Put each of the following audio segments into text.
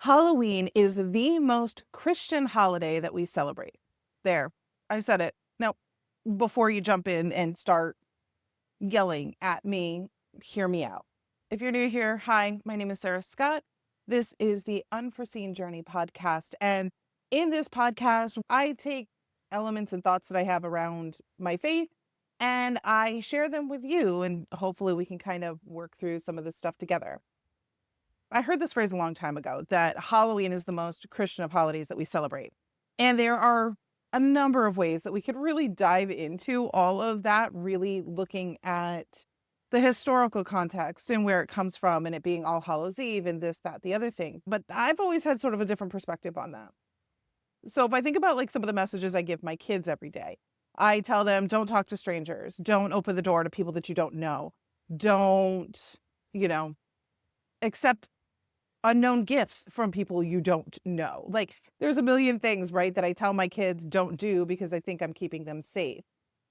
Halloween is the most Christian holiday that we celebrate. There, I said it. Now, before you jump in and start yelling at me, hear me out. If you're new here, hi, my name is Sarah Scott. This is the Unforeseen Journey podcast. And in this podcast, I take elements and thoughts that I have around my faith and I share them with you. And hopefully we can kind of work through some of this stuff together. I heard this phrase a long time ago that Halloween is the most Christian of holidays that we celebrate. And there are a number of ways that we could really dive into all of that, really looking at the historical context and where it comes from and it being All Hallows Eve and this, that, the other thing. But I've always had sort of a different perspective on that. So if I think about like some of the messages I give my kids every day, I tell them, don't talk to strangers, don't open the door to people that you don't know, don't, accept unknown gifts from people you don't know. Like there's a million things, right, that I tell my kids don't do because I think I'm keeping them safe.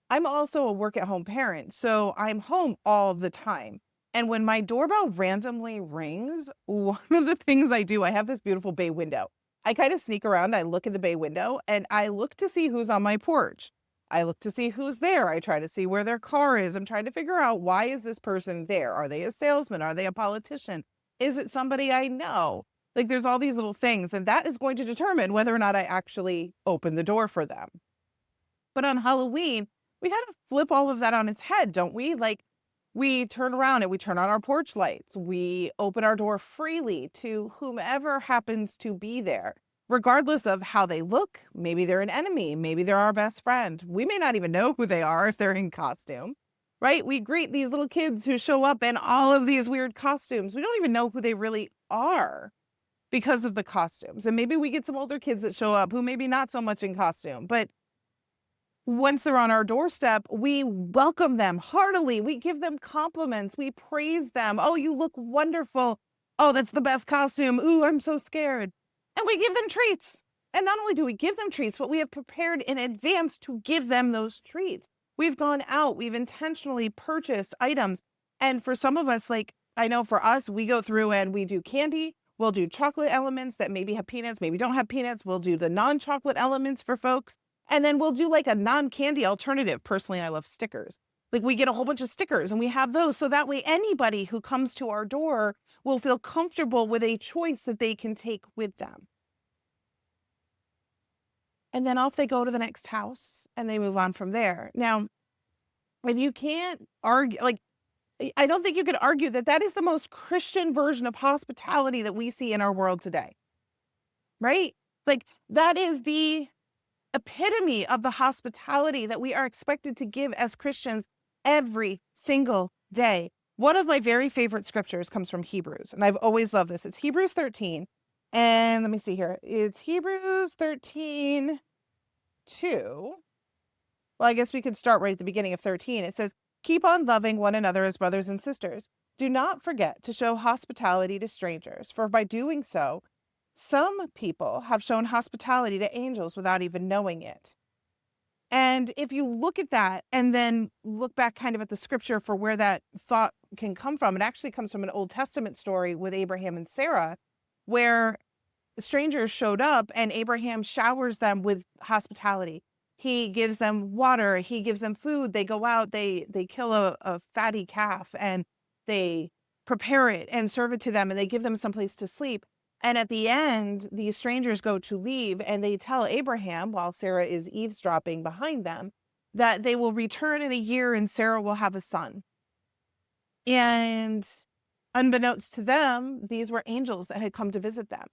I'm also a work at home parent, so I'm home all the time. And when my doorbell randomly rings, one of the things I do, I have this beautiful bay window. I kind of sneak around, I look in the bay window and I look to see who's on my porch. I look to see who's there. I try to see where their car is. I'm trying to figure out, why is this person there? Are they a salesman? Are they a politician? Is it somebody I know? Like there's all these little things, and that is going to determine whether or not I actually open the door for them. But on Halloween, we kind of flip all of that on its head, don't we? Like we turn around and we turn on our porch lights. We open our door freely to whomever happens to be there, regardless of how they look. Maybe they're an enemy. Maybe they're our best friend. We may not even know who they are if they're in costume. Right? We greet these little kids who show up in all of these weird costumes. We don't even know who they really are because of the costumes. And maybe we get some older kids that show up who maybe not so much in costume. But once they're on our doorstep, we welcome them heartily. We give them compliments. We praise them. Oh, you look wonderful. Oh, that's the best costume. Ooh, I'm so scared. And we give them treats. And not only do we give them treats, but we have prepared in advance to give them those treats. We've gone out, we've intentionally purchased items. And for some of us, like I know for us, we go through and we do candy. We'll do chocolate elements that maybe have peanuts, maybe don't have peanuts. We'll do the non-chocolate elements for folks. And then we'll do like a non-candy alternative. Personally, I love stickers. Like we get a whole bunch of stickers and we have those. So that way anybody who comes to our door will feel comfortable with a choice that they can take with them. And then off they go to the next house and they move on from there. Now, if you can't argue, like, I don't think you could argue that that is the most Christian version of hospitality that we see in our world today, right? Like that is the epitome of the hospitality that we are expected to give as Christians every single day. One of my very favorite scriptures comes from Hebrews, and I've always loved this. It's Hebrews 13. And let me see here. It's Hebrews 13, 2. Well, I guess we could start right at the beginning of 13. It says, keep on loving one another as brothers and sisters. Do not forget to show hospitality to strangers, for by doing so, some people have shown hospitality to angels without even knowing it. And if you look at that and then look back kind of at the scripture for where that thought can come from, it actually comes from an Old Testament story with Abraham and Sarah, where strangers showed up and Abraham showers them with hospitality. He gives them water. He gives them food. They go out, they kill a fatty calf and they prepare it and serve it to them and they give them someplace to sleep. And at the end, these strangers go to leave and they tell Abraham, while Sarah is eavesdropping behind them, that they will return in a year and Sarah will have a son. And unbeknownst to them, these were angels that had come to visit them.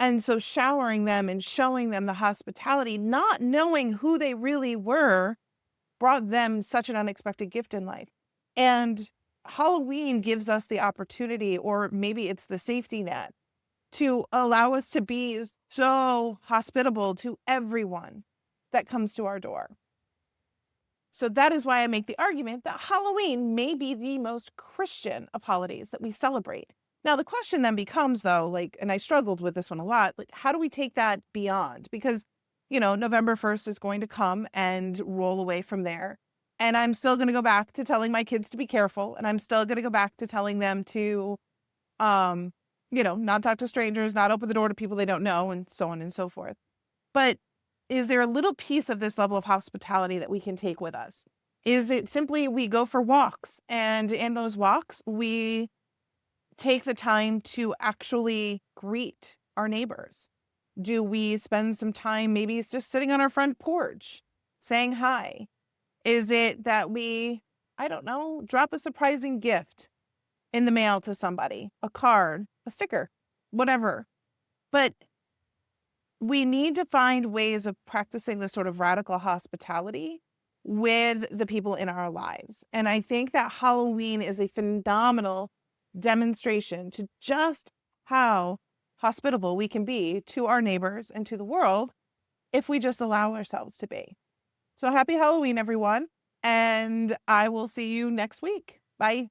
And so showering them and showing them the hospitality, not knowing who they really were, brought them such an unexpected gift in life. And Halloween gives us the opportunity, or maybe it's the safety net, to allow us to be so hospitable to everyone that comes to our door. So that is why I make the argument that Halloween may be the most Christian of holidays that we celebrate. Now, the question then becomes, though, like, and I struggled with this one a lot, like, how do we take that beyond? Because, November 1st is going to come and roll away from there. And I'm still going to go back to telling my kids to be careful. And I'm still going to go back to telling them to, not talk to strangers, not open the door to people they don't know, and so on and so forth. But is there a little piece of this level of hospitality that we can take with us? Is it simply we go for walks, and in those walks, we take the time to actually greet our neighbors? Do we spend some time, maybe it's just sitting on our front porch saying hi? Is it that we, I don't know, drop a surprising gift in the mail to somebody, a card, a sticker, whatever? But we need to find ways of practicing this sort of radical hospitality with the people in our lives. And I think that Halloween is a phenomenal demonstration to just how hospitable we can be to our neighbors and to the world if we just allow ourselves to be. So happy Halloween, everyone. And I will see you next week. Bye.